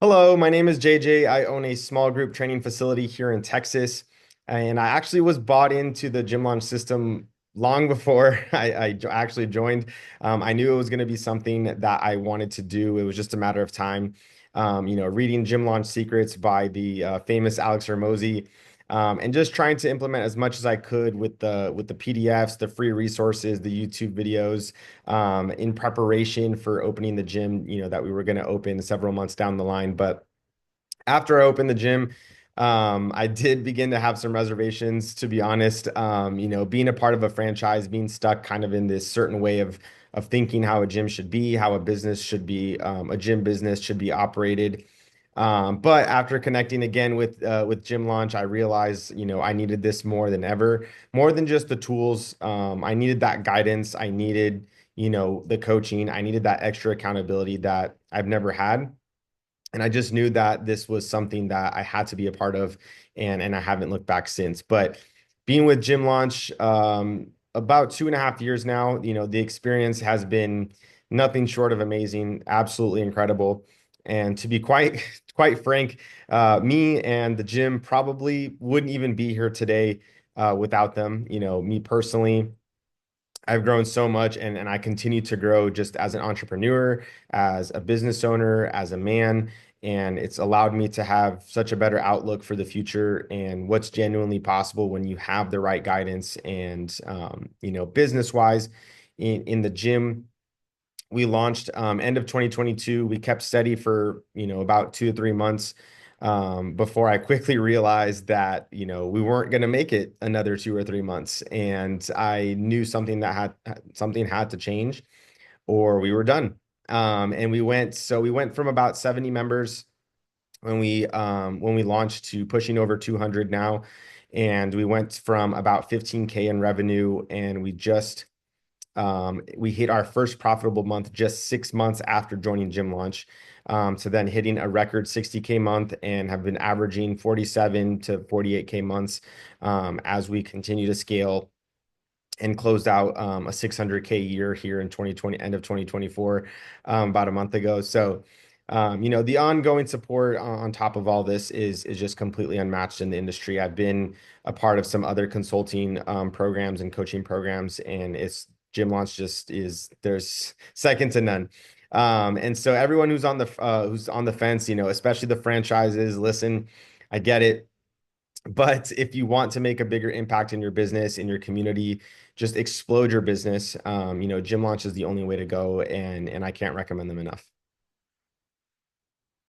Hello, my name is JJ. I own a small group training facility here in Texas, and I actually was bought into the Gym Launch system long before actually joined. I knew it was going to be something that I wanted to do. It was just a matter of time. Reading Gym Launch Secrets by the famous Alex Hormozi, and just trying to implement as much as I could with the PDFs, the free resources, the YouTube videos in preparation for opening the gym, that we were going to open several months down the line. But after I opened the gym, I did begin to have some reservations, to be honest. Being a part of a franchise, being stuck kind of in this certain way of thinking how a gym should be, how a business should be, a gym business should be operated. But after connecting again with Gym Launch, I realized, I needed this more than ever, more than just the tools. I needed that guidance. I needed, the coaching. I needed that extra accountability that I've never had. And I just knew that this was something that I had to be a part of, and I haven't looked back since. But being with Gym Launch, about 2.5 years now, the experience has been nothing short of amazing, absolutely incredible. And to be quite quite frank, me and the gym probably wouldn't even be here today without them. Me personally. I've grown so much, and I continue to grow just as an entrepreneur, as a business owner, as a man. And it's allowed me to have such a better outlook for the future and what's genuinely possible when you have the right guidance. And, business wise, in the gym, we launched end of 2022. We kept steady for, about 2 to 3 months before I quickly realized that, we weren't going to make it another 2 or 3 months. And I knew something had to change or we were done. And we went from about 70 members when we launched to pushing over 200 now. And we went from about 15K in revenue, and we hit our first profitable month just 6 months after joining Gym Launch. So then hitting a record 60K month and have been averaging 47 to 48K months as we continue to scale and closed out a 600K year here in 2020, end of 2024, about a month ago. So, the ongoing support on top of all this is just completely unmatched in the industry. I've been a part of some other consulting programs and coaching programs, and it's Gym Launch just is there's second to none. And so everyone who's on the fence, especially the franchises, listen, I get it. But if you want to make a bigger impact in your business, in your community, just explode your business. Gym Launch is the only way to go, and I can't recommend them enough.